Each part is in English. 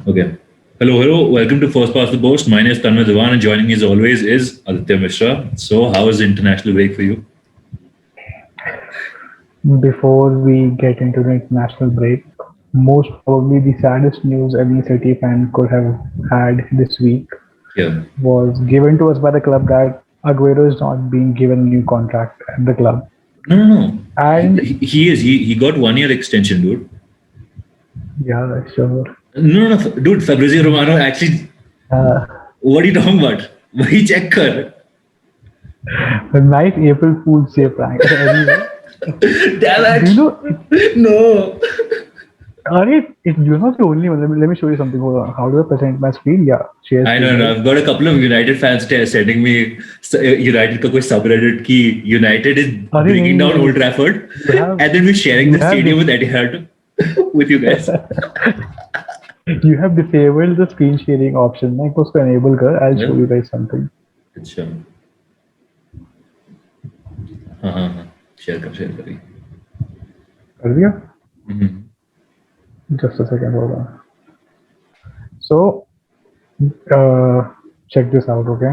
Okay. Hello. Welcome to First Past the Post. My name is Tanmay Devan, and joining me as always is Aditya Mishra. So, how was the international break for you? Before we get into the international break, most probably the saddest news any City fan could have had this week Yeah. was given to us by the club that Aguero is not being given a new contract at the club. No. And He is. He got 1 year extension, dude. yeah, sure. No. Dude, Fabrizio Romano actually. Uh, What are you talking about? वही check कर. a nice April Fool's Day prank. Anyway, Damn do you know? it. No. You're not the only one. Let me show you something. Hold on. How do I present my screen? Yeah, share I screen, know. right? I've got a couple of United fans sending me United का कोई subreddit की United is अरे नहीं bringing नहीं down नहीं. Old Trafford, You have and then we're sharing you the have stadium this with Etihad with you guys. You have disabled the screen sharing option. मैं उसको enable कर. I'll show Yeah. you guys something. अच्छा. हाँ. Share करी. कर दिया? हम्म. Just a second, hold on. So, uh, check this out, okay?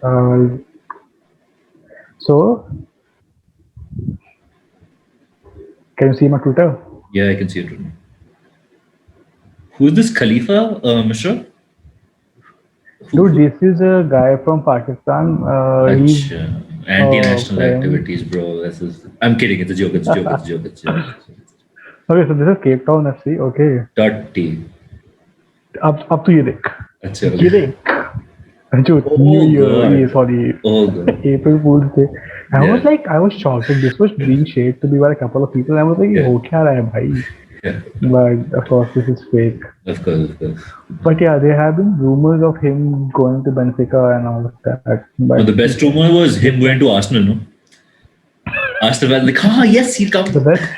Uh, so, can you see my Twitter? Yeah, I can see it. Who's this Khalifa, Mishra? Dude, this is a guy from Pakistan. He's अच्छा. Anti-national friend. activities, bro. This is. I'm kidding. It's a joke. It's a joke. It's a joke. It's a joke. Okay, so this is Cape Town FC. Okay, Dot T. अब तो ये देख, अच्छा. ये देख. जो New Oh Year, ये God. sorry, Oh God. April Fool's Day. Yeah. I was shocked. Like, this was being shared to me by a couple of people. I was like, ये Yeah. हो क्या रहा है भाई? Yeah. But of course, this is fake. Of course. But yeah, there have been rumors of him going to Benfica and all of that. No, But the best rumor was him going to Arsenal, no? Arsenal was like, yes, he'll come. the best,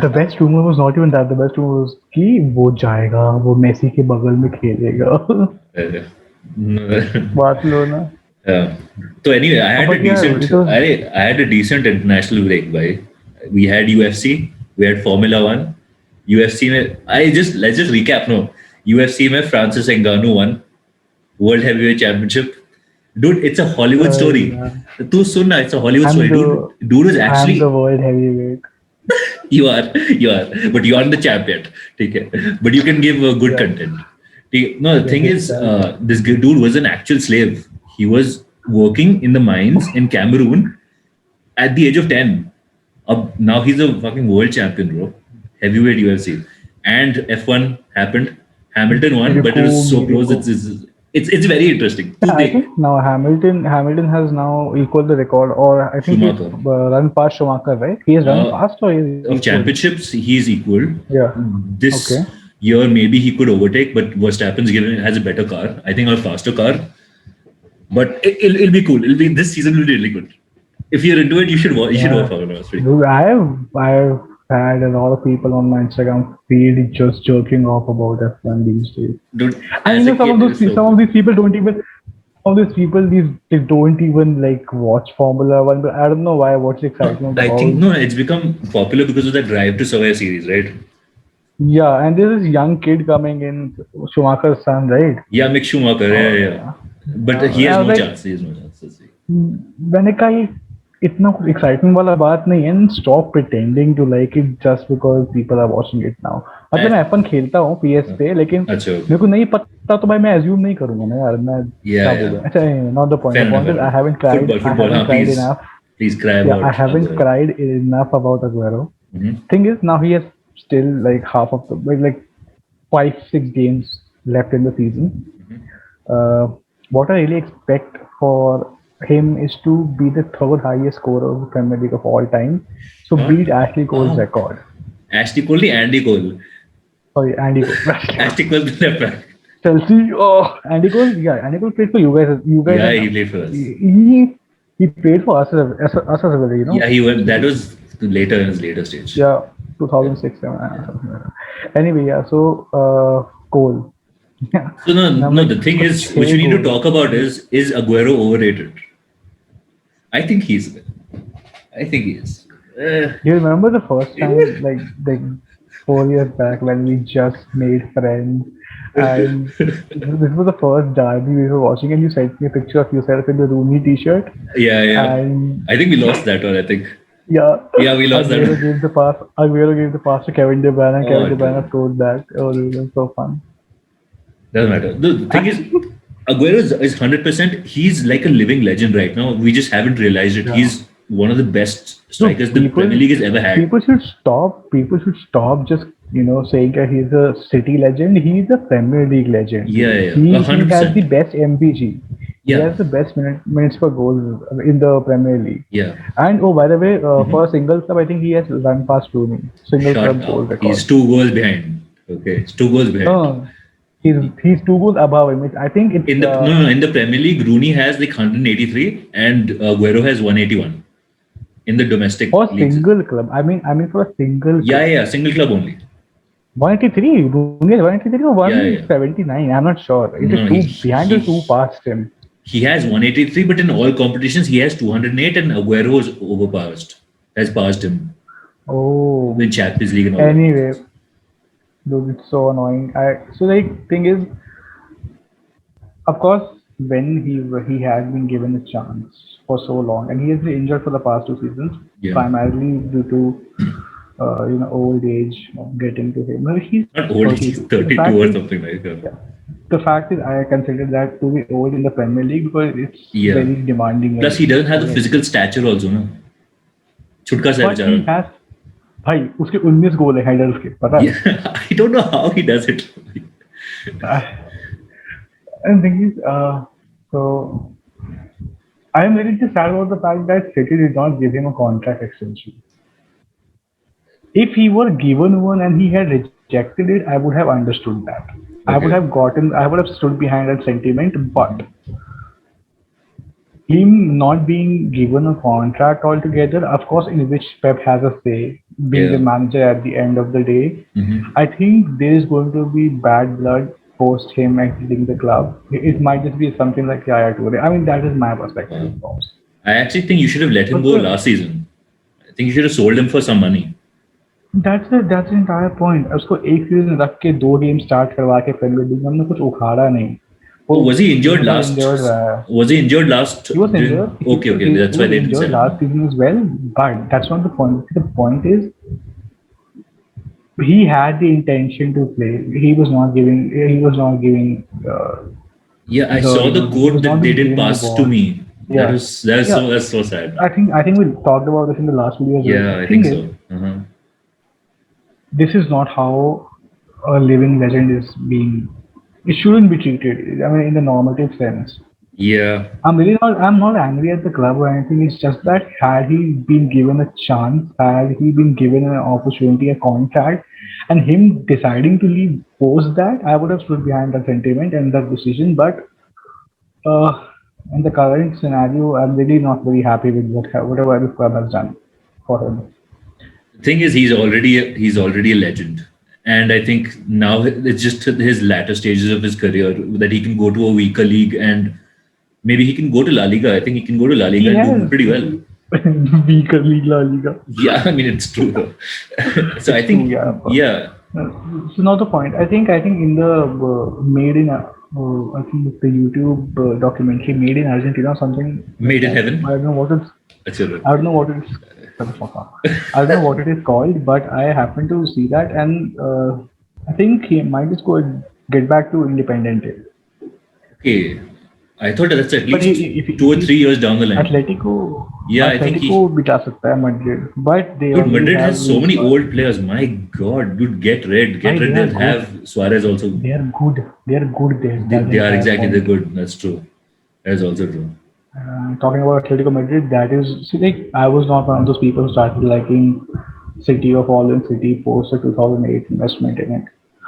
the best rumor was not even that. The best rumor was कि वो जाएगा, वो Messi के बगल में खेलेगा. No. Barcelona. Yeah. So anyway, But yeah, it was. I had a decent international break, by. We had UFC, we had Formula One. UFC में let's just recap, no. UFC में Francis Ngannou won World Heavyweight Championship. Dude, it's a Hollywood story. Yeah. तू सुन ना, it's a Hollywood I'm story. the Dude was I'm actually the world heavyweight. you are, but you aren't the champ yet. Okay, but you can give good Yeah. content. No, the thing Yeah, is, yeah. this dude was an actual slave. He was working in the mines in Cameroon at the age of 10. Now he's a fucking world champion, bro. Heavyweight UFC. And F1 happened. Hamilton won, but it was so close. Miracle. It's very interesting. Yeah, I think now Hamilton has now equaled the record, or I think he's Schumacher. run past Schumacher, right? He has run Uh, past, or he's Of equal? championships, he's equal. Yeah. This Okay. year, maybe he could overtake, but Verstappen's has a better car. I think, a faster car. But it'll be cool. This season will be really good. If you're into it, you should watch. You should Yeah. watch Formula One. It's pretty Dude, I've had a lot of people on my Instagram feed just joking off about F1 these days. Dude, And as you a know, kid, it was so some of cool. these people don't even. Some of these people, they don't even like watch Formula One. But I don't know why. What's the excitement I about? think no, it's become popular because of that Drive to Survive series, right? Yeah, and there's this young kid coming in, Schumacher's son, right? Yeah, Mick Schumacher. Yeah. But he I has was no like, chance. He has no chance. Let's see. मैंने कहा ये इतना excitement वाला बात नहीं है and stop pretending to like it just because people are watching it now. मतलब मैं F1 खेलता हूँ PS पे, लेकिन अच्छा. मेरे को नहीं पता तो भाई मैं assume नहीं करूँगा ना यार, मैं क्या बोलूँ. अच्छा, not the point. Fair The point enough. is I haven't cried. Football. I haven't cried Please, enough. please cry Yeah, about. I haven't Aguero. cried enough about Aguero. Mhm. Thing is, now he has still like half of the like 5-6 games left in the season. What I really expect for him is to be the third highest scorer of the Premier League of all time. So beat Ashley Cole's Wow. record. Ashley Cole, Andy Cole. Sorry, Andy Cole. Ashley Cole, the left back. Chelsea. Oh, Andy Cole. Yeah, Andy Cole played for you guys. Yeah, he played for us. He played for us as well. You know. Yeah, he went. That was later in his later stage. Yeah, 2006. Anyway, yeah. So Cole. Yeah. So no, like, the thing is, which we need to talk about is Aguero overrated? I think he is. Do you remember the first time, like 4 years back, when we just made friends, and this was the first derby we were watching, and you sent me a picture of yourself in the Rooney T-shirt, Yeah, yeah. and I think we lost that one. I think. yeah, Yeah, we lost that Aguero one. gave the pass. Aguero gave the pass to Kevin De Bruyne, and Kevin Oh, De Bruyne dude. scored that. Oh, it was so fun. Doesn't matter. The thing is, Actually, Aguero is 100%. He's like a living legend right now. We just haven't realized it. yeah. He's one of the best No, strikers the Premier League has ever had. people should stop. People should stop just saying that he's a City legend. He's a Premier League legend. Yeah, yeah, He yeah. he has the 100%. best MPG. He Yeah, has the best minutes per goal in the Premier League. yeah. And oh, by the way, Mhm. for a single club, I think he has run past Rooney. Single Shut club goal up. He's record. 2 goals behind. Okay, it's 2 goals behind. No, he's 2 goals above him. I think it's In the no, no, in the Premier League, Rooney has like 183 and Aguero has 181 in the domestic for a leagues. single club. I mean for a single Yeah, club. yeah, single club only. 183. Rooney is 183 or Yeah, yeah. 179. I'm not sure. It is No, two behind or two past him. he has 183, but in all competitions he has 208, and Aguero is overpassed. Has passed him Oh, in Champions League and all. anyway, dude, it's so annoying. So like thing is, of course, when he has been given a chance for so long, and he has been injured for the past 2 seasons, Yeah. primarily due to old age getting to him. Well, he's Not old, he's 32. 32 or something like that. The fact is, I consider that to be old in the Premier League because it's Yeah. very demanding. Plus, he doesn't have the physical stature also, no? Chudka sa But he बेचारा. has, भाई उसके 19 गोल है headers के पता है? Yeah, I don't know how he does it. And the thing is, so I am very sad about the fact that City did not give him a contract extension. If he were given one and he had rejected it, I would have understood that. I would have stood behind that sentiment, but him not being given a contract altogether, of course, in which Pep has a say, being the Yeah. manager at the end of the day, Mhm. I think there is going to be bad blood post him exiting the club. It might just be something like Yaya Toure. I mean, that is my perspective. I actually think you should have let him go last season. I think you should have sold him for some money. That's the entire point. उसको एक season रख के 2 game start करवा के premiere league में हमने कुछ उखाड़ा नहीं. Oh, was he injured last? Injured रहा है. Was he injured last? He was injured. Okay, okay. That's He why was they didn't injured sell him. last season as well. But that's not the point. The point is, he had the intention to play. He was not giving. Yeah, I The- saw the he quote was that not they given did the pass ball. to me. Yeah. That's so sad. I think we talked about this in the last video as well. Yeah, I Thing think is, so. Uh-huh. this is not how a living legend is being. It shouldn't be treated. I mean, in the normative sense. Yeah, I'm not angry at the club or anything. It's just that had he been given a chance, had he been given an opportunity, a contract, and him deciding to leave post that, I would have stood behind that sentiment and that decision. But in the current scenario, I'm really not very happy with whatever the club has done for him. the thing is, he's already a legend, and I think now it's just his latter stages of his career that he can go to a weaker league and maybe he can go to La Liga. I think he can go to La Liga and do pretty well. Weaker league, La Liga. Yeah, I mean it's true though. So I think true, yeah. So now the point. I think in the made in I think it's the YouTube documentary Made in Argentina or something. Made in Heaven. I don't know what it's. That's it. I don't know what it's. I don't know what it is called, but I happened to see that, and I think he might just go and get back to Independiente. Okay, I thought that's at But least if 2 or 3 years down the line. Atletico. Yeah, I think Atletico भी जा सकता है Madrid, but they. Dude, already Madrid have has so many old players. My God, dude, get red. Why, they are They'll have Suarez also. They are good. They are good there. They are exactly. They're good. That's true. That is also true. Talking about Atletico Madrid, that is, see, like, I was not one of those people who started liking City or fallen City post the 2008 investment in it.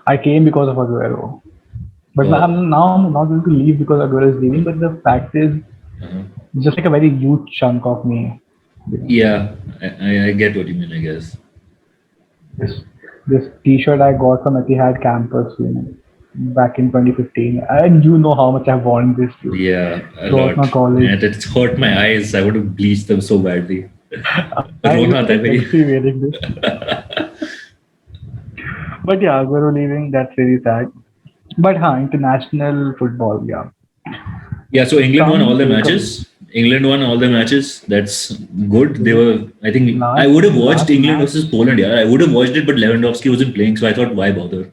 I came because of Aguero. But Oh. now I'm not going to leave because Aguero is leaving, but the fact is, Uh-huh. just like a very huge chunk of me. Yeah, I get what you mean. I guess. This T-shirt I got from Etihad campus, back in 2015, and you know how much I've worn this. Yeah, a Throughout lot. my college. And it's hurt my eyes. I would have bleached them so badly. I रोना आता है can भाई. see wearing this. But yeah, Aguero leaving, that's really sad. But international football, yeah. Yeah, so England won all Some the takeaways. matches. England won all the matches. That's good. They were, I think, I Last would have watched last England match, versus Poland. Yeah, I would have watched it, but Lewandowski wasn't playing, so I thought, why bother?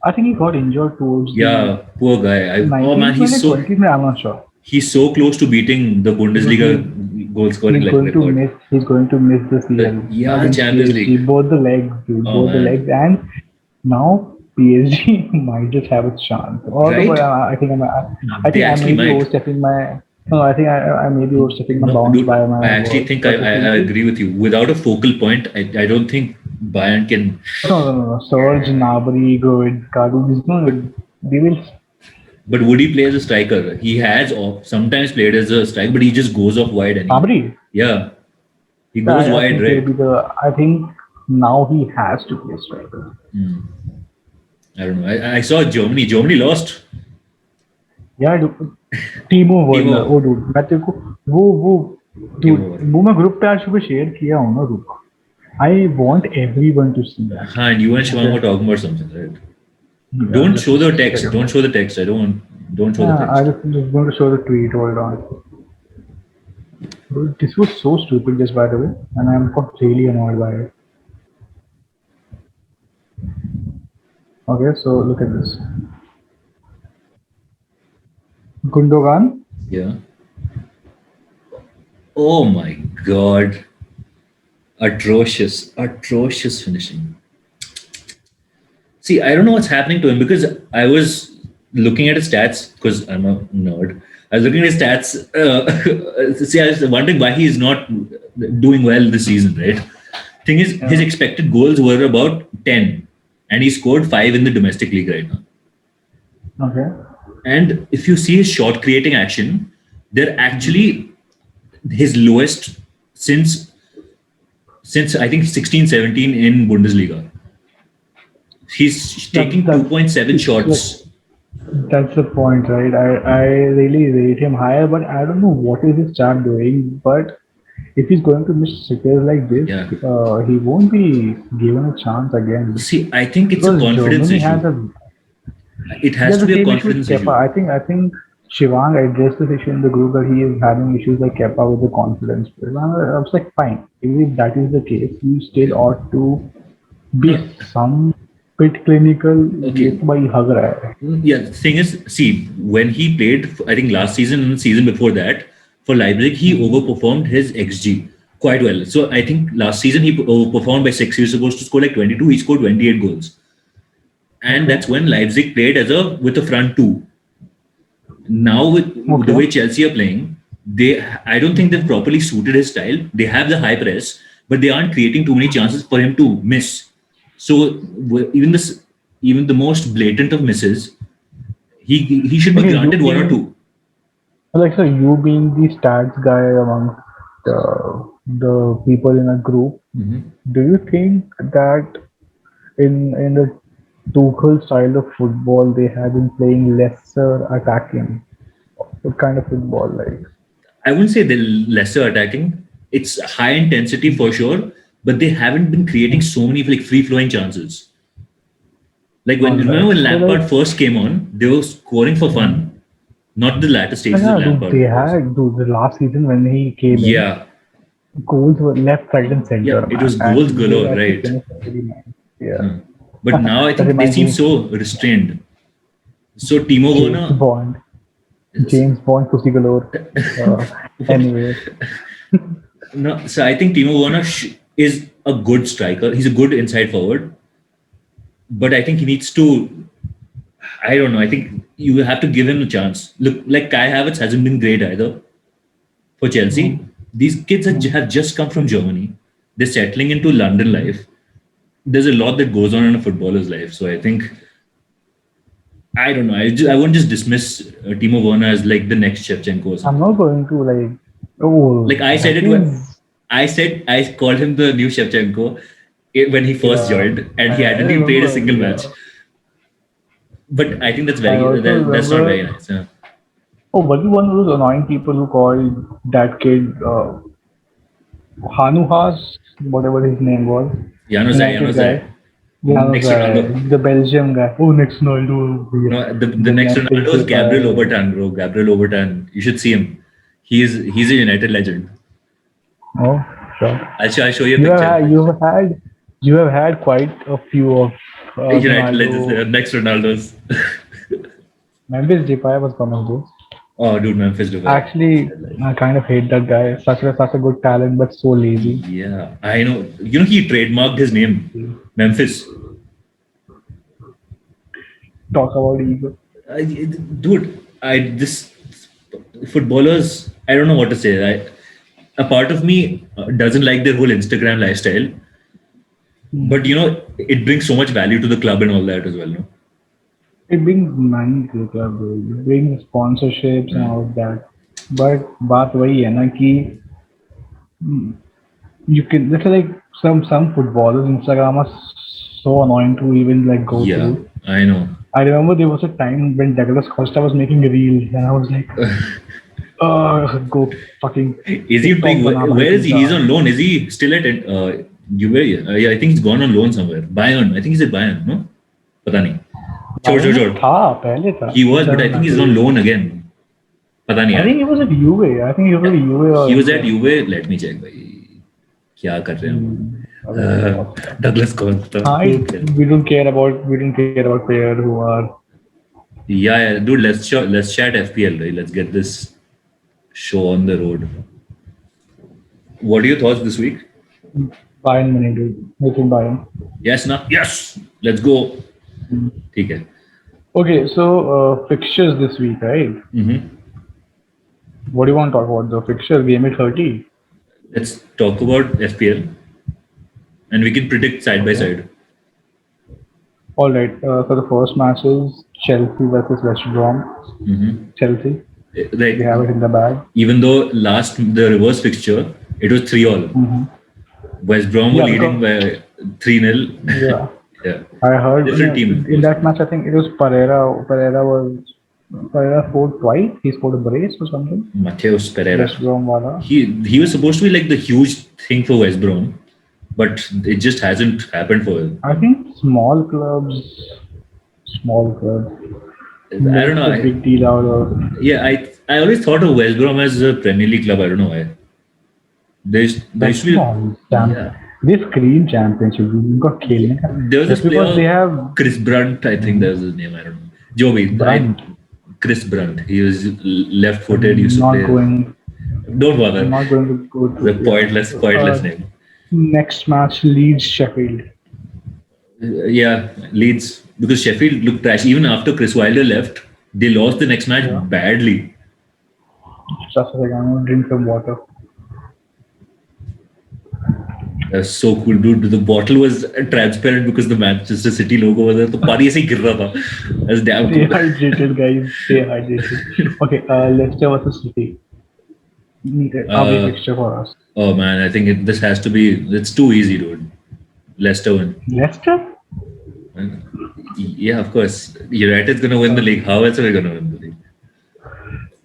I think he got injured towards the Yeah, poor guy. Oh man, 19th minute, 20th minute, I'm not sure. he's so close to beating the Because Bundesliga goal scoring he's like going to record. miss he's going to miss the CL Yeah, against Champions PSG. League. Both the legs, dude, Oh both the man, legs, and now PSG might just have a chance. Although, but right? I They think I actually may be might. overstepping my. No, I think I may be overstepping my No, bounds dude, by I my actually words. think But the thing I is, agree with you. Without a focal point, I don't think Bayern can. no. Serge Gnabry, Goretzka, dude, is no. They will. But would he play as a striker? He has sometimes played as a striker, but he just goes off wide and he, Gnabry. yeah, he goes I wide, think he'll right? be the. I think now he has to play striker. I don't know. I saw Germany. Germany lost. यार टीमो Werner Timo, ओ dude मैं तेरे को वो game dude over. वो मैं group पे आज सुबह शेयर किया हूँ ना रुक I want everyone to see that And you and Shivang okay were talking about something, right? Don't show the text. Don't show the text. I don't want. Don't show the I text. just going to show the tweet. Hold on. Dude, this was so stupid, just by the way, and I'm got really annoyed by it. Okay, so look at this. Gundogan. Yeah. Oh my god. Atrocious finishing. See, I don't know what's happening to him because I was looking at his stats because I'm a nerd. I was looking at his stats. See, I was wondering why he is not doing well this season, right? Thing is, his expected goals were about 10, and he scored 5 in the domestic league right now. Okay. And if you see his shot creating action, they're actually his lowest since I think 16-17 in Bundesliga. He's taking That- 2.7 shots. That's the point, right? I really rate him higher, but I don't know what is his chart doing. But if he's going to miss sitters like this, Yeah. He won't be given a chance again. See, I think it's a Because confidence Germany has issue. a It has to the be a same issue with confidence issue. Kepa. I think Shivang addressed this issue in the group that he is having issues like Kepa with the confidence. And I was like, fine, even if that is the case, you still ought to be No. some bit clinical. Okay. ये तो भाई हग रहा है. Yeah, the thing is, see, when he played, I think last season and the season before that, for Leipzig, he overperformed his XG quite well. So I think last season he overperformed by 6. He was supposed to score like 22. He scored 28 goals. And that's when Leipzig played with a front two. Now with the way Chelsea are playing, I don't think they've properly suited his style. They have the high press, but they aren't creating too many chances for him to miss. So even the most blatant of misses, he should be Okay, granted you one or being- two. Like, so you being the stats guy among the people in a group, do you think that in the Tuchel style of football, they have been playing lesser attacking? What kind of football, like? I wouldn't say they're lesser attacking. It's high intensity for sure, but they haven't been creating so many like free flowing chances. Like remember when Lampard first came on, they were scoring for fun, not the latter stages Yeah, of dude, Lampard. they had the last season when he came in, Yeah, goals were left, right, and center. Yeah, it was man. goals And galore, they actually right. finished really nice. Yeah. But now I That think they reminds seem me- so restrained. So Timo James Werner, Bond. James Bond, pussy galore. Anyway, no. So I think Timo Werner is a good striker. He's a good inside forward, but I think he needs to. I don't know. I think you have to give him a chance. Look, like Kai Havertz hasn't been great either for Chelsea. These kids have just come from Germany. They're settling into London life. There's a lot that goes on in a footballer's life. So I think, I don't know. I won't just dismiss Timo Werner as like the next Shevchenko or something. I'm not going to like. Oh, Like I said that it when is- I called him the new Shevchenko when he first Yeah. joined, and he I hadn't even played a remember, single yeah. match. But I think that's I also that's not remember- very nice. Yeah. Oh, was he one of those annoying people who called that kid Hanu Haas, whatever his name was, Januzaj, United guy. Januzaj. Next Ronaldo. The Belgium guy. Oh, next Ronaldo. No, the The next Memphis Ronaldo is Gabriel Depay. Obertan, bro. Gabriel Obertan. You should see him. He's a United legend. Oh, sure. I'll show you a You have picture. had, you have had, you have had quite a few of United legends. There. Ronaldo. Next Ronaldo's. Memphis Depay was coming too. Oh, dude, Memphis Depay. Actually, I kind of hate that guy. Such a good talent, but so lazy. Yeah, I know. You know, he trademarked his name, Memphis. Talk about ego. Dude, this footballers. I don't know what to say. A part of me doesn't like their whole Instagram lifestyle, but you know, it brings so much value to the club and all that as well. No? It brings money to the club, bro. It brings sponsorships and all of that. But बात वही है ना कि you can. This is like some footballers Instagram are so annoying to even like go Yeah, through. I know. I remember there was a time when Douglas Costa was making reels, and I was like, go fucking. Is he TikTok playing? banana Where is he? pizza. He's on loan. Is he still at Juve? Yeah, I think he's gone on loan somewhere. Bayern. I think he's at Bayern. No, पता नहीं. छोड़. था पहले था. He was, but I think he's on loan again. पता नहीं I यार. think he was at Juve. I think he was at Juve. Or He was at Juve. Let me check, भाई. क्या कर रहे हैं? Douglas Costa. We don't care about players who are. Yeah, dude. Let's chat FPL. Right? Let's get this show on the road. What are your thoughts this week? Bayern Munich, dude. Nathan Bayern. Yes, ना? Yes. Let's go. ठीक है. Okay, so fixtures this week, right? Mm-hmm. What do you want to talk about? The fixtures, game at 30. Let's talk about FPL, and we can predict side by side. All right. So the first match is Chelsea versus West Brom. Mm-hmm. Chelsea. Like, They have it in the bag. even though the reverse fixture, it was 3-3. Mm-hmm. West Brom were Yeah, leading by 3-0. Yeah. Yeah. I heard Different team. in that match. I think it was Pereira. Pereira scored twice. He scored a brace or something. Mateus Pereira. West Brom wala. He was supposed to be like the huge thing for West Brom, but it just hasn't happened for him. I think small clubs. I don't know. make a big deal out of. Yeah, I always thought of West Brom as a Premier League club. I don't know why. There used to be. Yeah. They scream championship. You got खेलने का. There was this Just because they player, have Chris Brunt, I think that was his name. I don't know. Joby. Brunt. Chris Brunt. He was left-footed. Used not to play. going. Don't bother. I'm not going to go The to pointless name. Next match, Leeds Sheffield. Yeah, Leeds, because Sheffield looked trash. Even after Chris Wilder left, they lost the next match badly. Just a second, I'm going to drink some water. That's so cool, dude. The bottle was transparent because the Manchester City logo was there. तो पानी ऐसे ही गिर रहा था. That's damn Stay cool. hydrated, guys. Stay hydrated. Okay, Leicester versus City. Away fixture for us. Oh man, I think this has to be. It's too easy, dude. Leicester win. Leicester? Yeah, of course. United's gonna win the league. How else are we gonna win the league?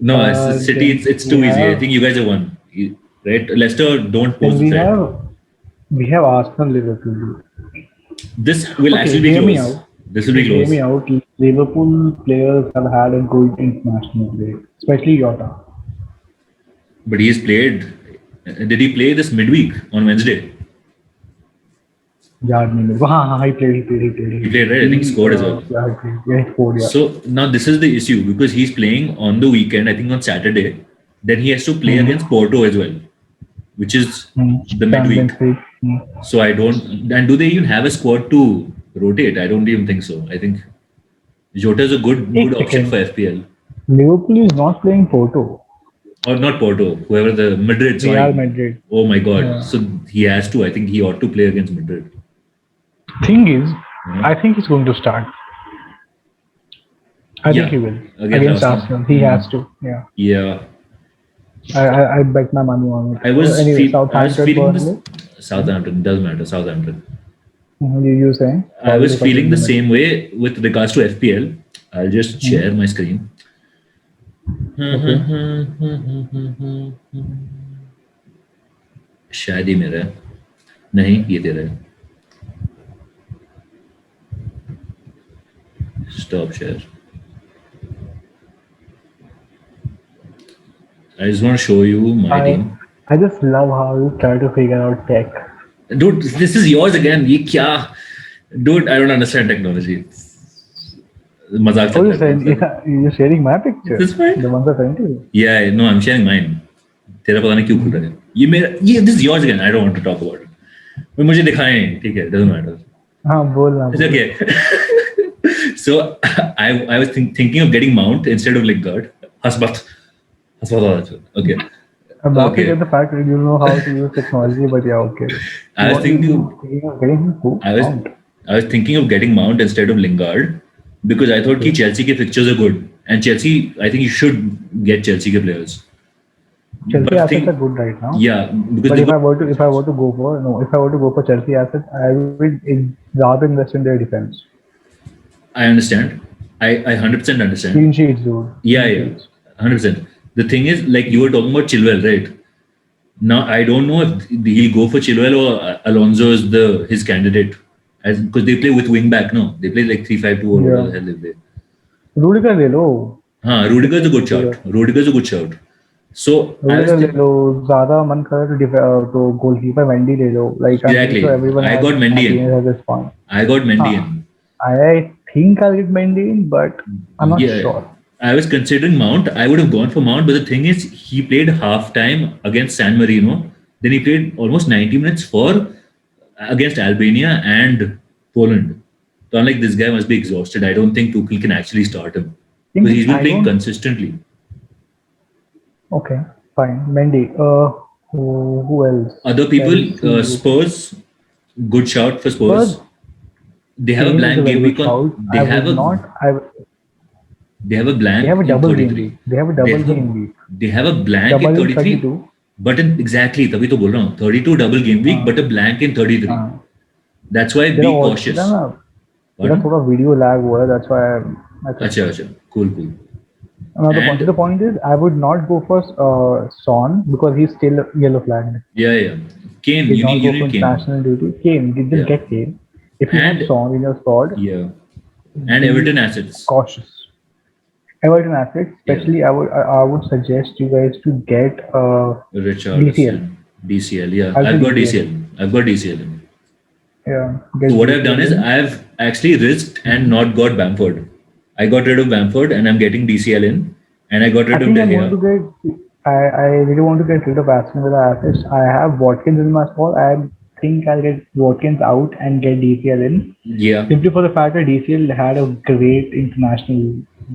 No, it's City. It's too easy. I think you guys have won. Right? Leicester don't pose the threat. We have Arsenal, Liverpool. This will actually be hear me close. out. This will be Hear close. me out. Liverpool players have had a good international break, especially Jota. But he's played. Did he play this midweek on Wednesday? याद नहीं मेरे को. हाँ, he played. He played, right? I think he scored as well. Yeah, he played. Yeah, he scored. Yeah. So now this is the issue because he's playing on the weekend. I think on Saturday. Then he has to play against Porto as well, which is the midweek. So I don't. And do they even have a squad to rotate? I don't even think so. I think Jota is a good option for FPL. Liverpool is not playing Porto. Or not Porto, whoever the Madrid. Sorry. Real Madrid. Oh my God. Yeah. So he has to. I think he ought to play against Madrid. Thing is, I think he's going to start. I think he will. Against Arsenal. He has to. Yeah. Yeah. I bet my money on it. I was feeling this. Southampton. Southampton doesn't matter. Southampton. You saying? I was feeling the same way with regards to FPL. I'll just share my screen. शायद ये मेरा है, नहीं ये तेरा है. Stop share. I just want to show you my I team. I just love how you try to figure out tech. Dude, this is yours again. ये क्या? Dude, I don't understand technology. मजाक Oh, चल रहा है. yeah, you're sharing my picture. This fine? The ones I sent you. Yeah, no, I'm sharing mine. तेरा पता नहीं क्यों खुल रहा है. ये मेरा, ये this is yours again. I don't want to talk about it. वो मुझे दिखाएं, ठीक है, doesn't matter. हाँ बोलना. It's okay. So I was thinking of getting Mount instead of Lingard. हंस मत. Okay. I'm laughing Okay. at the fact that you know how to use technology, but yeah, okay. I was thinking of getting him who? I was Mount. I was thinking of getting Mount instead of Lingard because I thought कि Chelsea के fixtures are good and Chelsea, I think you should get Chelsea के players. Chelsea But assets think- are good right now. Yeah, because But they if I were to go for Chelsea assets, I would rather invest in their defense. I understand. I 100% understand. Clean sheets, dude. Yeah, Clean yeah, sheets. 100%. The thing is, like you were talking about Chilwell, right? Now I don't know if he'll go for Chilwell or Alonso is his candidate, as because they play with wing back. No, they play like 3-5-2 or whatever the hell they play. Rudiger ले लो. Rudiger's a good shout. Rudiger's a good shout. So I was Rudiger ले लो. ज़्यादा मन करे तो goalkeeper Mendy ले लो. Like I'm Exactly. sure everyone I has got Mendy in. opinions at this point. I got Mendy Huh. in. I think I'll get Mendy in, but I'm not Yeah. sure. I was considering Mount. I would have gone for Mount, but the thing is, he played half time against San Marino. Then he played almost 90 minutes for against Albania and Poland. So I'm like, this guy must be exhausted. I don't think Tuchel can actually start him because he's been I playing don't- consistently. Okay, fine. Mendy. Who else? Other people, Chelsea. Spurs, good shout for Spurs. Spurs, They have a Kane is blank very game good week on. shout. They I have would a not. they have a blank. They have a in double game 33. week. They have a double game week. They have a blank Double in in 33. 32. But in exactly, तभी तो बोल रहा हूँ 32 double game week, but a blank in 33. हाँ. That's why be तेरा cautious. तेरा थोड़ा video lag हुआ है. That's why I think. अच्छा, cool. Another And- point. The point is, I would not go for Son because he's still yellow flagged. Yeah. Kane, Did you not need go for Kane. national duty. Kane, did just Yeah. get Kane. If you And- have Son in your squad, Yeah. And Everton assets. cautious. Everton assets, especially I would suggest you guys to get Richard. DCL, yeah. I'll I've do got DCL. DCL. get So what I've done is DCL. I've actually risked and not got Bamford. I got rid of Bamford and I'm getting DCL in, and I got I rid of think De I'm Gea. going to get. I really want to get rid of Aston Villa assets. I have Watkins in my squad. I think I'll get Watkins out and get DCL in, Yeah. simply for the fact that DCL had a great international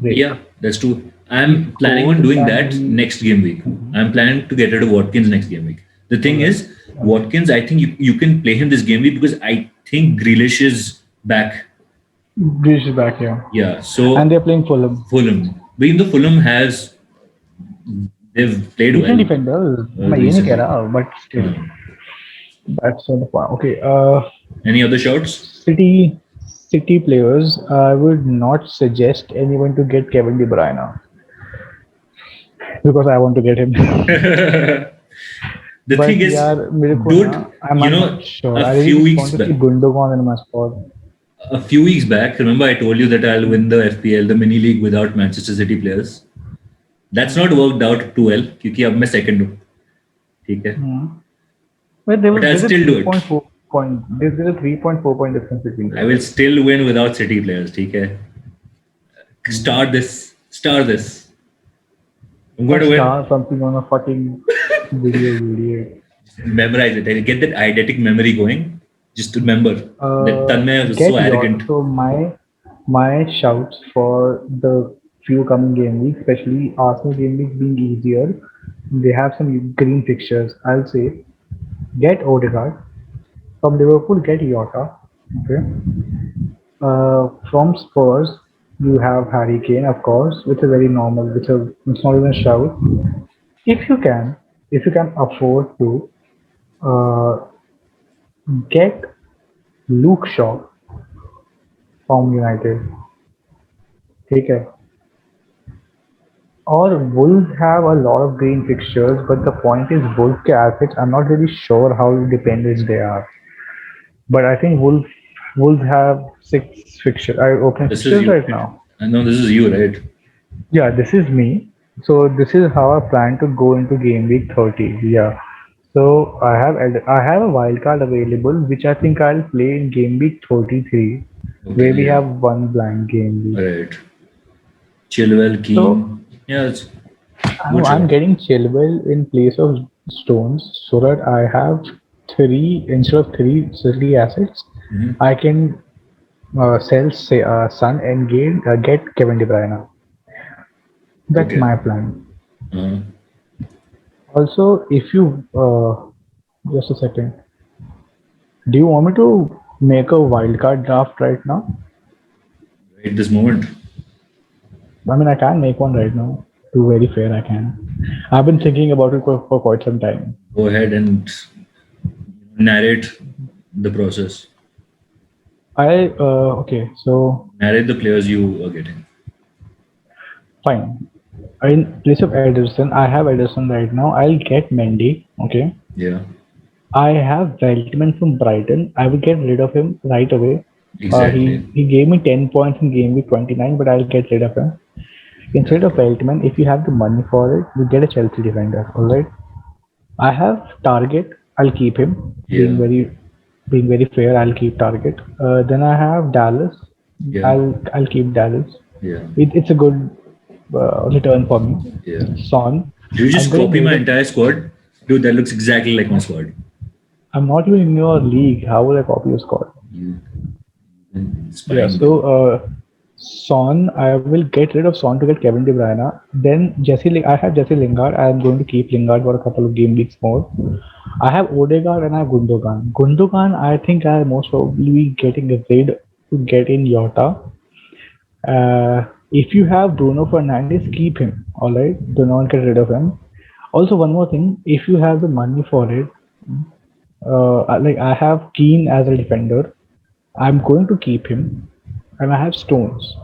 break. Yeah, that's true. I'm planning on doing that next game week. I'm planning to get rid of Watkins next game week. The thing is, Watkins, I think you can play him this game week because I think Grealish is back. Grealish is back here, Yeah, so and they're playing Fulham. Fulham. But even though Fulham they've played Decent well. defenders. मैं ये नहीं कह रहा, but still, that's not the point. Okay. Any other shouts? City players. I would not suggest anyone to get Kevin De Bruyne because I want to get him. The But thing is, यार, मेरे को dude, ना, I'm you know, not sure. a I few really weeks want to back- see Gundogan in my squad. a few weeks back, remember I told you that I'll win the FPL, the mini league without Manchester City players. That's not worked out too well क्योंकि अब मैं second हूँ. ठीक है. But there was But I'll there's a still do it. 3.4 point. There's a 3.4 point difference between them. I will still win without City players. ठीक है. Start this. I'm going to win. Start something on a fucking video. Memorize it. Get that eidetic memory going. Just remember that Tanmay was Get so arrogant. So my shouts for the few coming game weeks, especially Arsenal game weeks being easier, they have some green fixtures. I'll say get Odegaard from Liverpool. Get Jota. Okay. From Spurs, you have Harry Kane, of course, which is very normal. It's not even a shout. If you can afford to get Luke Shaw from United. ठीक है. Or Wolves have a lot of green fixtures, but the point is Wolves के assets. I'm not really sure how dependent they are. But I think Wolves have six fixture opening This is fixtures you, right right? now. I know this is you, right? Yeah, this is me. So this is how I plan to go into game week 30. Yeah. So I have a wild card available, which I think I'll play in game week 33, Okay, where we yeah. have one blank game week. Right. Chilwell, So Keane. Yeah, it's good I'm shot. getting Chilwell in place of Stones so that I have three instead of three assets. Hmm. I can sell say Sun and get Kevin De Bruyne. That's Okay. my plan. Uh, Also, if you just a second, do you want me to make a wildcard draft right now? right this moment. I mean, I can make one right now. To be very fair, I can. I've been thinking about it for quite some time. Go ahead and narrate the process. Okay, so Narrate the players you are getting. fine. In place of Ederson, I have Ederson right now. I'll get Mendy. Okay. Yeah, I have Veltman from Brighton. I will get rid of him right away. exactly. He gave me 10 points in game week 29, but I'll get rid of him. That's Instead of good. Veltman, if you have the money for it, you get a Chelsea defender. All right. I have Target. I'll keep him. Yeah, Being very fair, I'll keep Target. Then I have Dallas. yeah, I'll keep Dallas. yeah, It's a good return for me. yeah. Son. Did you I'm just getting copy rid my of. entire squad? Dude, that looks exactly like my squad. I'm not even in your league. How will I copy your squad? You Yeah, spying so me. Son, I will get rid of Son to get Kevin De Bruyne. Then I have Jesse Lingard. I am going to keep Lingard for a couple of game weeks more. I have Odegaard and I have Gundogan. Gundogan, I think I most probably be getting a raid to get in Yota. If you have Bruno Fernandes, keep him. All right, do not get rid of him. Also, one more thing: if you have the money for it, like I have Keane as a defender, I'm going to keep him, and I have Stones.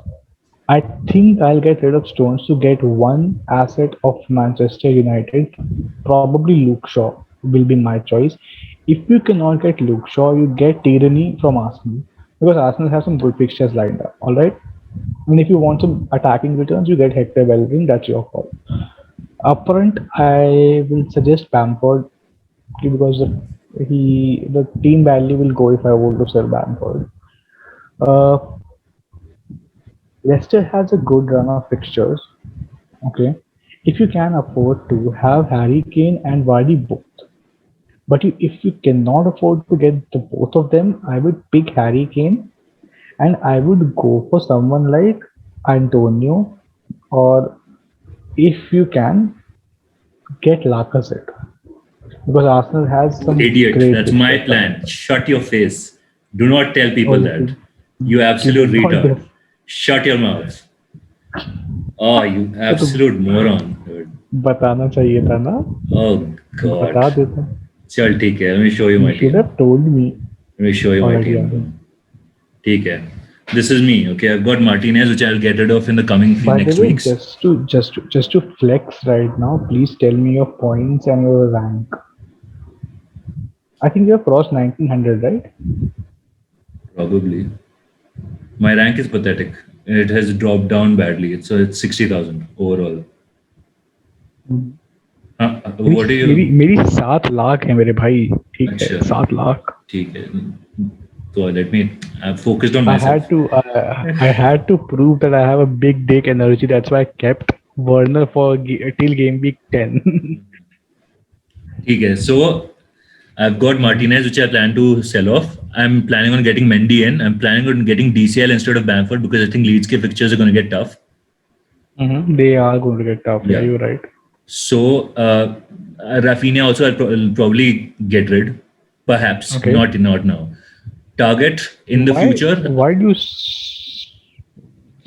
I think I'll get rid of Stones to get one asset of Manchester United. Probably Luke Shaw will be my choice. If you cannot get Luke Shaw, you get Tierney from Arsenal because Arsenal have some good fixtures lined up. All right, and if you want some attacking returns, you get Hector Bellerin. That's your call. Up front, I will suggest Bamford because the team value will go if I want to sell Bamford. Uh, Leicester has a good run of fixtures. Okay, if you can afford to have Harry Kane and Vardy both, but if you cannot afford to get the both of them, I would pick Harry Kane and I would go for someone like Antonio, or if you can get Lacazette because Arsenal has You some idiot. great That's my fixtures coming plan. up. Shut your face. Do not tell people Oh, that. You you absolute did not retard. just. Shut your mouth. Oh, you तो absolute moron, dude. बताना चाहिए था ना Oh, God. बता देता Chal, ठीक है. Let me show you you my should team. have told me Let me show you my already team, Adam. bro. ठीक है. This is me. Okay, I've got Martinez, which I'll get rid of in the coming few By the next way, weeks. just to flex right now, please tell me your points and your rank. I think you have crossed 1900, right? Probably. My rank is pathetic. It has dropped down badly. So it's 60,000 overall. मेरी What are मेरी you? मेरी 7 लाख है मेरे भाई ठीक है अच्छा 7 लाख ठीक है. So let me. I'm focused on I myself. had to I had to prove that I have a big dick energy. That's why I kept Werner for till game week 10. ठीक है. So I've got Martinez, which I plan to sell off. I'm planning on getting Mendy in. I'm planning on getting DCL instead of Bamford because I think Leeds' fixtures are going to get tough. They are going to get tough. Yeah, Yeah. you're right. So Rafinha also I'll probably get rid. Perhaps Okay. not now. Target in the Why? future. Why do you?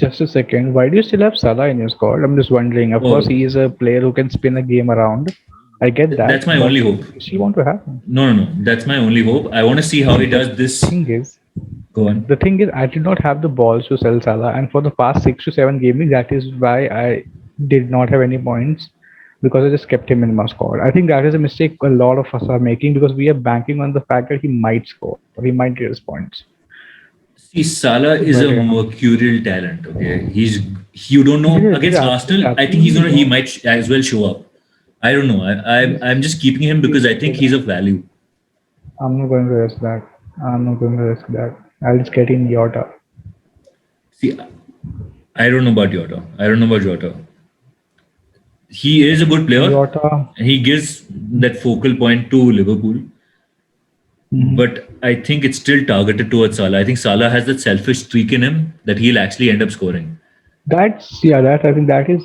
Just a second. Why do you still have Salah in your squad? I'm just wondering. Of course, Oh, he is a player who can spin a game around. I get that's that, my but only hope. you still want to have him. No. That's my only hope. I want to see how he does this. Thing is, Go on. the thing is, I did not have the balls to sell Salah, and for the past 6 to 7 game weeks, that is why I did not have any points because I just kept him in my squad. I think that is a mistake a lot of us are making because we are banking on the fact that he might score, he might get his points. See, Salah is But a yeah, mercurial talent. Okay, he's you don't he know is, against Arsenal. I think he's absolutely gonna he not. might as well show up. I don't know. I'm just keeping him because I think he's of value. I'm not going to risk that. I'm not going to risk that. I'll just get in Yota. See, I don't know about Jota. I don't know about Jota. He is a good player. Yota. He gives that focal point to Liverpool, but I think it's still targeted towards Salah. I think Salah has that selfish streak in him that he'll actually end up scoring. That's yeah. That I think that is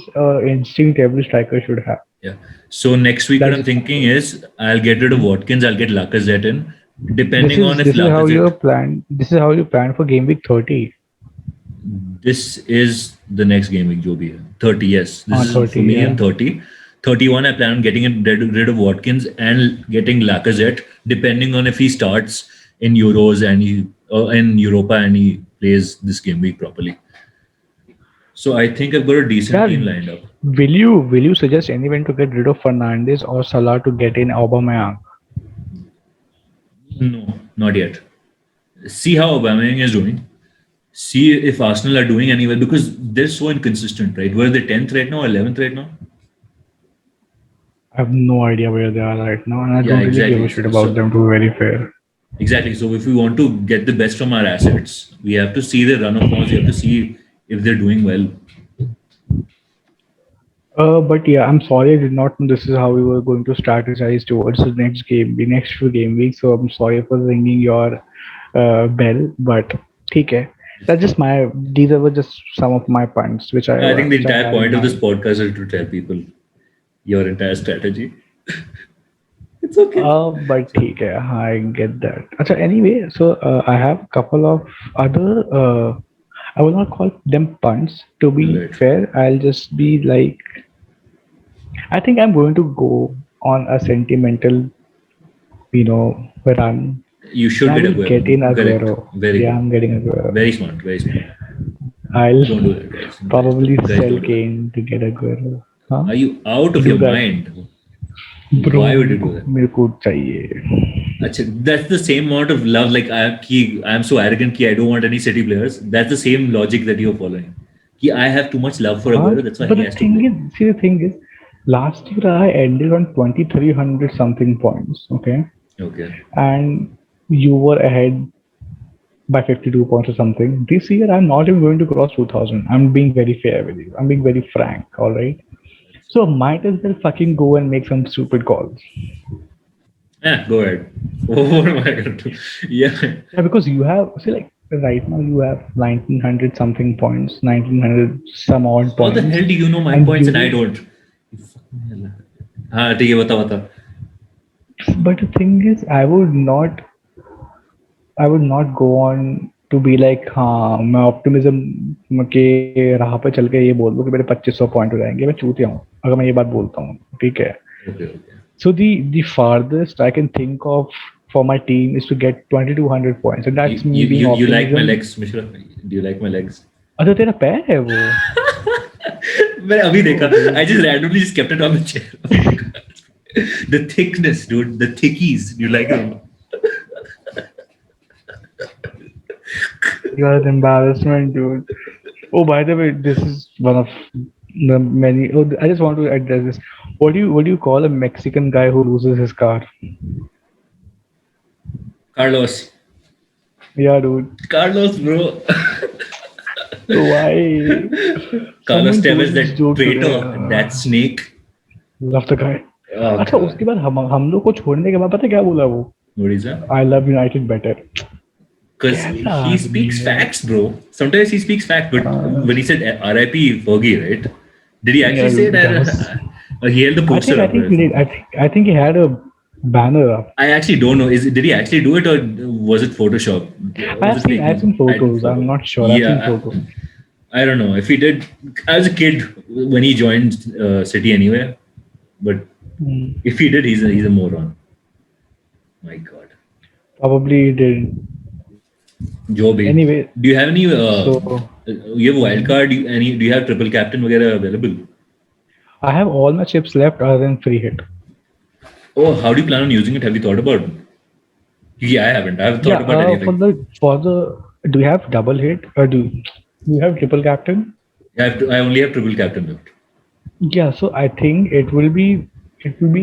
instinct every striker should have. Yeah. So next week, what That's I'm thinking is I'll get rid of Watkins. I'll get Lacazette in, depending on if this is how you Lacazette. plan. This is how you plan for game week 30. This is the next game week, Joby. 30, yes. This is for 30. me Yeah. in 30. 31, I plan on getting rid of Watkins and getting Lacazette, depending on if he starts in Euros and in Europa and he plays this game week properly. So I think I've got a decent Yeah. team lined up. Will you suggest anyone to get rid of Fernandes or Salah to get in Aubameyang? No, not yet. See how Aubameyang is doing. See if Arsenal are doing any well because they're so inconsistent, right? Were they 10th right now or 11th right now? I have no idea where they are right now, and I Yeah, don't really give exactly. a shit about them. To be very fair. Exactly. So if we want to get the best from our assets, we have to see the run of forms. We have to see if they're doing well. But yeah, I'm sorry I did not know this is how we were going to strategize towards the next few game weeks. So I'm sorry for ringing your bell, but okay. That's just my. These were just some of my points, I think the which I entire had in point of this mind. podcast is to tell people your entire strategy. It's okay. But okay, I get that. So anyway, so I have a couple of other. I will not call them punts. To be Right. fair, I'll just be like. I think I'm going to go on a sentimental, run. You should And I get will get in Aguero. Correct. Aguero. Very Yeah, good. I'm getting Aguero. Very smart. Very smart. I'll Don't do that, guys. probably Guys, sell don't do that. Kane to get Aguero. Huh? Are you out of Do your that. mind? Bro, Why would you do that? मेरे को चाहिए. Achha, that's the same amount of love. Like I'm so arrogant. Ki I don't want any City players. That's the same logic that you're following. Ki I have too much love for Aguero. That's why But he the has to thing play. is, see, the thing is, last year I ended on 2,300 something points, okay, Okay. and you were ahead by 52 points or something. This year I'm not even going to cross 2,000. I'm being very fair with you. I'm being very frank, all right. So might as well fucking go and make some stupid calls. Yeah, go ahead. What am I going to do? Yeah. Yeah, because you have, see, like right now you have 1,900 something points, 1,900 some odd How the points. hell do you know my And points you- and I don't? You fucking hell. हाँ ठीक है बता. But the thing is, I would not go on to be like, हाँ मैं optimism के राह पे चल के ये बोल दूं कि मेरे 2,500 पॉइंट हो जाएंगे. मैं चूतिया हूँ अगर मैं ये बात बोलता हूँ, ठीक है. Okay, okay. So the farthest I can think of for my team is to get 2,200 points, and that's me being You like my optimism. legs, Mishra? Do you like my legs? अच्छा तेरा पैर है वो. मैंने अभी देखा. I just randomly just kept it on the chair. The thickness, dude. The thickies. You like them? You are an embarrassment, dude. Oh, by the way, this is one of the many. Oh, I just want to address this. What do you call a Mexican guy who loses his car? Carlos. Yeah, dude. Carlos, bro. So why? Carlos Someone Tevez, told that this joke traitor, today. that snake. Love the guy. Oh, अच्छा God. उसके बाद हम लोग को छोड़ने के बाद पता है क्या बोला वो? What is that? I love United better. Because he speaks facts, bro. Sometimes he speaks facts, but when he said R.I.P. Fergie, right? Did he actually say that that? He held the poster I up. think he did. I think he had a banner up. I actually don't know. Did he actually do it or was it Photoshop? I've seen photos. I'm not sure. I've seen photos. I don't know. If he did, I was a kid when he joined City anyway. But if he did, he's a moron. My God. Probably he did. Joby. Anyway, do you have any? so You have wild card? Do you have triple captain वगैरह available? I have all my chips left other than free hit. Oh, how do you plan on using it? Have you thought about it? Yeah, I haven't. I haven't thought Yeah, about anything. for the do you have double hit or do you have triple captain? I only have triple captain left. Yeah, so I think it will be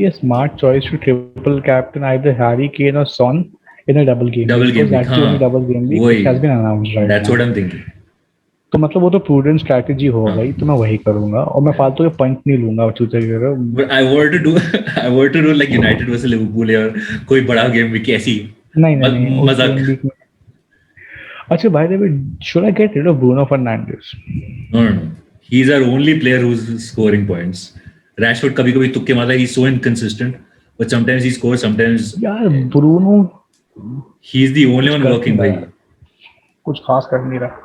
a smart choice to triple captain either Harry Kane or Son in a double game week Double because game week, that's the only हाँ. double game week which has वही. been announced right That's now. what I'm thinking. तो मतलब वो तो prudent strategy हो हाँ. गई तो मैं वही करूंगा और मैं फालतू के पंच नहीं लूंगा चूते की तरह. But I were to do, I were to do like United versus Liverpool या कोई बड़ा गेम वीक ऐसी नहीं नहीं नहीं उस मजाक. गेम वीक में. अच्छा भाई the way should I get rid of Bruno Fernandes? No. He's our only player who's scoring points. Rashford कभी कभी तुक्के मारता है. He's so inconsistent. But sometimes he scores, sometimes यार Bruno he's the only one कर working. नहीं भाई. रहा, कुछ खास कर नहीं रहा.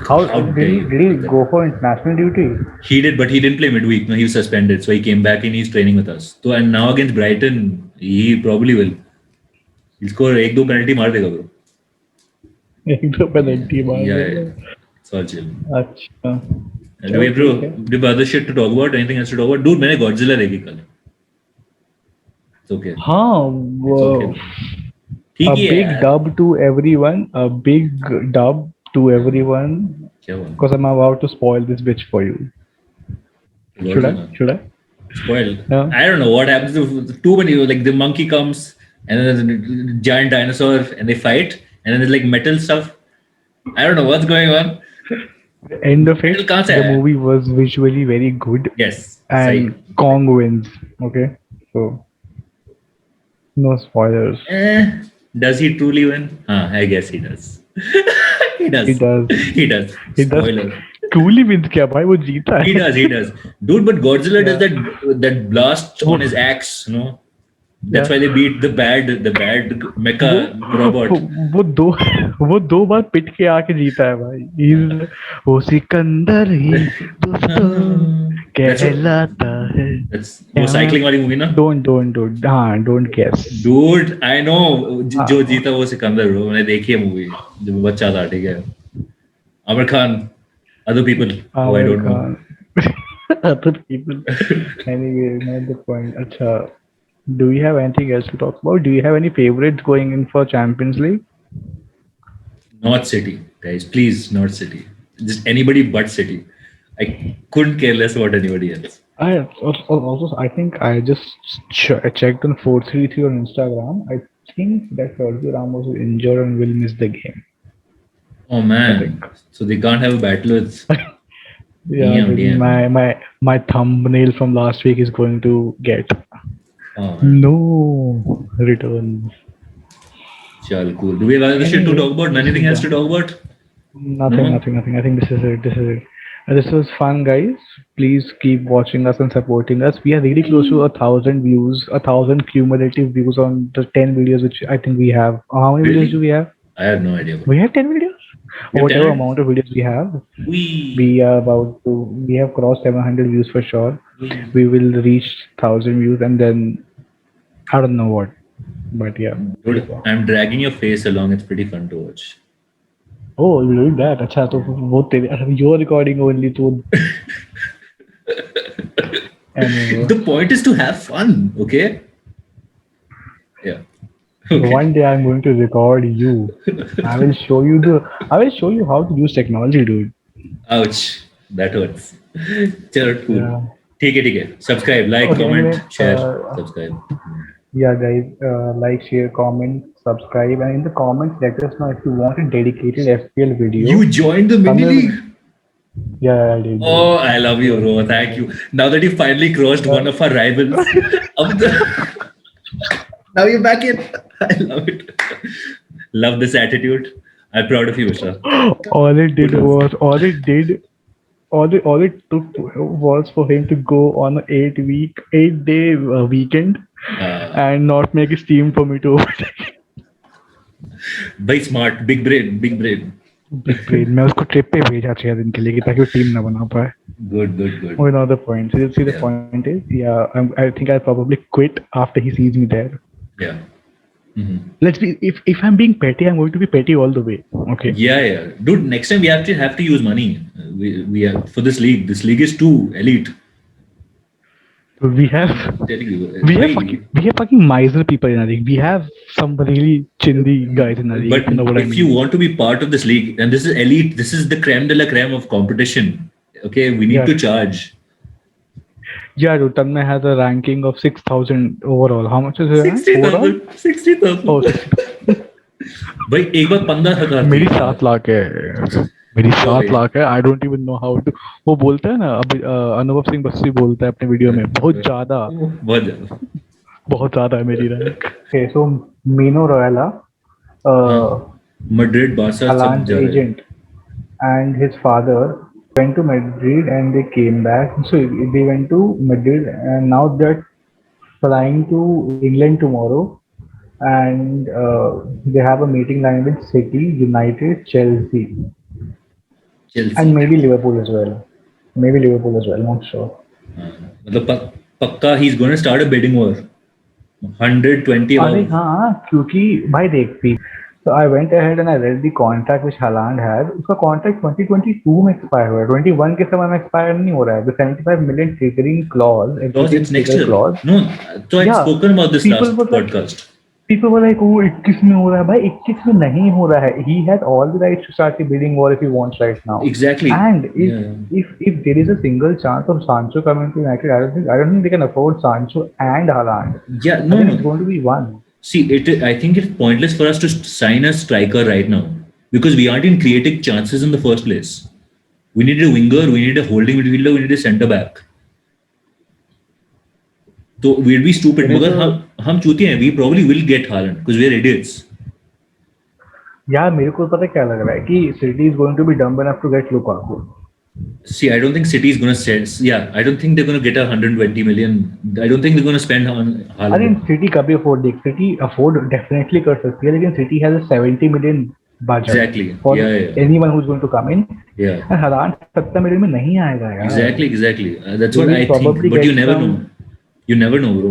How How dare you? did he go for international duty? He did, but he didn't play midweek. No, he was suspended, so he came back and he's training with us. So and now against Brighton, he probably will. He'll score एक दो penalty मार देगा bro. एक दो penalty मार Yeah, देगा. it's all chill. अच्छा Anyway, bro, ठीक है. do you have other shit to talk about? Anything else to talk about? Dude, मैंने Godzilla देखी कल. It's okay. हाँ वो ठीक a ही है big यार. dub to everyone, a big dub to everyone क्या हुआ? because I'm about to spoil this bitch for you. Should I? Godzilla. Should I? Spoiled. Yeah. I don't know what happens. Too many, like the monkey comes and then there's a giant dinosaur and they fight and then there's like metal stuff. I don't know what's going on. The end of it, कहाँ से the आया? movie was visually very good Yes. and Kong wins. Okay, so no spoilers. Does he truly win? I guess he does. He does. He does. He does. He does. Spoiler. Truly wins क्या भाई वो जीता He है. does. He does. Dude, but Godzilla does that blast on his axe. You know. That's Yeah. why they beat the bad mecha robot. वो दो बार पिट के आके जीता है भाई. वो सिकंदर ही दोस्तों कहलाता है. That's वो cycling वाली movie ना. Don't हाँ don't guess. Dude, I know जो जीता वो सिकंदर bro. मैंने देखी है मूवी जब बच्चा था. ठीक है. Amir Khan, other people who I don't know. Other people. Anyway, not the point. अच्छा, do you have anything else to talk about? Do you have any favorites going in for Champions League? Not City, guys. Please, not City. Just anybody but City. I couldn't care less about anybody else. I think I just checked on 433 on Instagram. I think that Sergio Ramos is injured and will miss the game. Oh man. So they can't have a battle with. Yeah, Damn. my thumbnail from last week is going to get Oh, no returns. Chal, cool. Do we have other shit to talk about? Anything else to talk about? Nothing. I think this is it. This was fun, guys. Please keep watching us and supporting us. We are really close to 1,000 views, 1,000 cumulative views on the 10 videos which I think we have. How many Really? videos do we have? I have no idea. We have 10 videos? We have Whatever 10? amount of videos we have. We. We have crossed 700 views for sure. We will reach 1,000 views and then I don't know what. But yeah. Dude, I'm dragging your face along. It's pretty fun to watch. Oh, you're doing that. अच्छा तो वो तेरे you're recording only तो. Anyway. The point is to have fun, okay? Yeah. Okay. One day I'm going to record you. I will show you how to use technology, dude. Ouch. That hurts. Chalo, cool. Yeah. ठीक है. Subscribe, like, Okay, comment, anyway, share, subscribe. Yeah, guys, like, share, comment, subscribe, and in the comments, let us know if you want a dedicated FPL video. You joined the mini league. Yeah, I did. Oh, I love you, bro. Thank you. Now that you finally crossed one of our rivals, now you're back in. I love it. Love this attitude. I'm proud of you, Mr. All it took was for him to go on an 8-day weekend and not make a steam for me to overtake. Very smart, big brain. Big brain. मैं उसको trip पे भेजा 6 दिन के लिए कि ताकि वो टीम ना बना पाए. Good. Oh, another point. So you see the point is, yeah, I think I'll probably quit after he sees me there. Yeah. Mm-hmm. Let's be. If I'm being petty, I'm going to be petty all the way. Okay. Yeah. Dude, next time we have to use money. We have for this league. This league is too elite. We have telling you. we have fucking miser people in our league. We have some really chindi guys in our league. But If you know what I if mean. you want to be part of this league, and this is elite, this is the creme de la creme of competition. Okay, we need Yeah. to charge. Yeah, dude, Tanmay has a ranking of 6,000 overall. How much is it? 60,000. 60,000. Oh, 60,000. भाई एक बार 15,000 मेरी थी। 7 लाख है। मेरी 7 लाख है। I don't even know how to. वो बोलता है ना, अभी अनुभव सिंह बस्सी बोलता है अपने वीडियो में, बहुत ज्यादा है मेरी rank. Okay, so Mino Raiola, Madrid, Barca, सब Haaland's जा रहे हैं। agent and his father went to Madrid and they came back. So they went to Madrid and now they're flying to England tomorrow, and they have a meeting line with City, United, Chelsea, and maybe Liverpool as well. Not sure. मतलब पक्का he's going to start a bidding war. 120 अरे हाँ, क्योंकि भाई देख, so I went ahead and I read the contract which Haaland had. उसका contract 2022 में expire हुआ है, 21 के समय में expire नहीं हो रहा है. The 75 million triggering clause, it's next year. Clause. No, so I've spoken about this last podcast. People were like, oh, 21 में हो रहा है. भाई 21 में नहीं हो रहा है. He has all the rights to start the bidding war if he wants right now. Exactly. And if there is a single chance of Sancho coming to United, I don't think they can afford Sancho and Haaland. Yeah, no. It's going to be one. See, I think it's pointless for us to sign a striker right now because we aren't in creating chances in the first place. We need a winger, we need a holding midfielder, we need a centre back. So we'd be stupid. मगर हम चूतिए हैं. We probably will get Haaland because we're idiots. यार मेरे को पता क्या लग रहा है कि City is going to be dumb enough to get Lukaku. See, I don't think City is going to sell. Yeah, I don't think they're going to get 120 million. I don't think they're going to spend on Haaland. अरे City कभी afford देख, City afford definitely कर सकती है, लेकिन City has a 70 million budget. Exactly. For anyone who's going to come in. Yeah. And Haaland 70 million में नहीं आएगा यार. Exactly. That's what I think. But you never know. You never know, bro.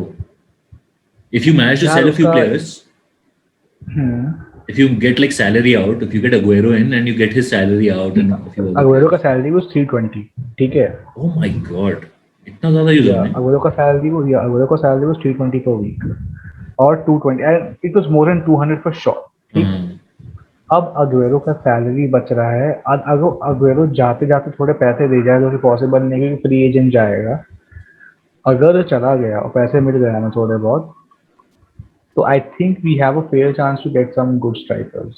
If you manage to sell a few players, if you get like salary out, if you get Aguero in and you get his salary out, and Aguero का salary was 320, ठीक है? Oh my god, इतना ज़्यादा use है? Aguero का salary was 320 per week, or 220, and it was more than 200 for sure. अब Aguero का salary बच रहा है. अगर Aguero जाते थोड़े पैसे दे जाए, जो कि पॉसिबल नहीं है कि फ्री एजेंट जाएगा. अगर चला गया और पैसे मिल गए ना थोड़े बहुत, तो I think we have a fair chance to get some good strikers.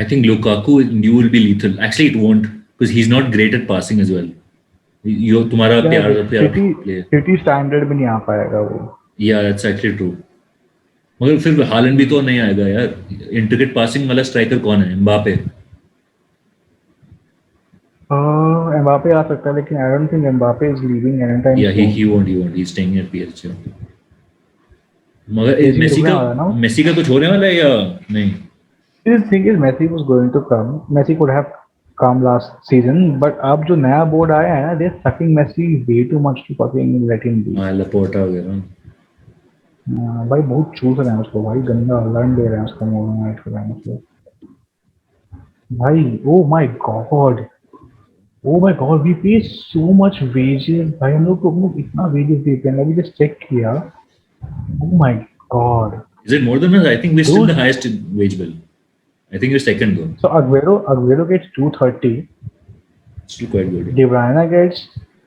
I think Lukaku will be lethal. Actually, it won't because he's not great at passing as well. तुम्हारा प्यार City standard में नहीं आ पाएगा वो. Yeah, that's actually true. मगर फिर Holland भी तो नहीं आएगा यार. इंट्रिकेट पासिंग वाला स्ट्राइकर कौन है? एम्बापे. एम्बापे आ सकता है, लेकिन I don't think Mbappe is leaving anytime soon. Yeah, he won't. He's staying at PSG. मगर मेसी का कुछ होने वाला है या नहीं? The thing is, Messi was going to come. Messi could have come last season, but अब जो नया बोर्ड आया है ना, they're sucking Messi way too much to fucking let him be. हाँ, लपोर्टा वगैरह. भाई बहुत चूस रहे हैं उसको, भाई गंदा लर्न दे रहे हैं उसको मोमेंट कर रहे हैं उसको. भाई oh my god, we pay so much wages. भाई हम लोग इतना wages देते हैं. अभी just check किया. Oh my god. Is it more than us? I think we're still the highest wage bill. I think we're second though. So Aguero gets 230. Still quite good. De Bruyne gets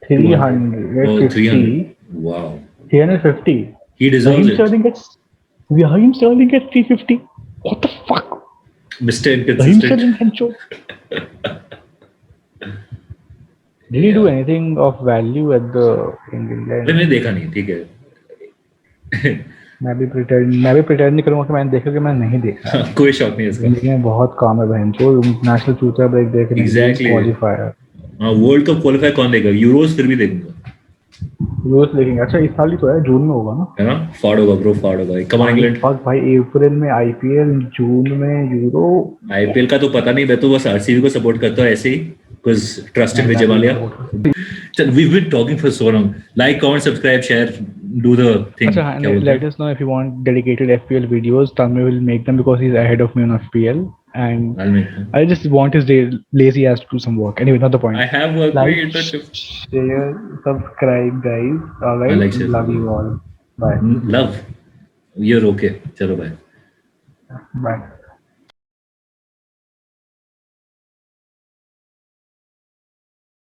300. 300. Wow. 350. He deserves it. Raheem Sterling gets 350. What the fuck? Mr. Inconsistent. Did he do anything of value at the England? मैंने देखा नहीं, ठीक है. मैं भी pretend नहीं करूँगा कि मैंने देखा कि मैंने नहीं देखा. कोई शौक नहीं है इसका. लेकिन बहुत काम है बहन चो. इंटरनेशनल चूतिया ब्रेक देखने. Exactly. क्वालिफायर. हाँ, वर्ल्ड कप क्वालिफाई कौन देगा? यूरोस फिर भी देखूंगा. यूरोस देखेंगे. अच्छा इस साल ही तो है, जून में होगा ना? है ना? फाड़ होगा. Come on England. भाई अप्रैल में IPL, जून में यूरो. IPL का तो पता नहीं. मैं तो बस RCB को सपोर्ट करता हूँ ऐसे ही. Because trusted Vijay Mallya. We've been talking for so long. Like, comment, subscribe, share, do the thing. Let us know if you want dedicated FPL videos. Tanmay will make them because he's ahead of me on FPL. and I'll make them. I just want his lazy ass to do some work. Anyway, not the point. I have work. Like, Wait, it's a share, subscribe, guys. All right. I like share. Love you all. Bye. Love. You're okay. Chalo, bye. Bye.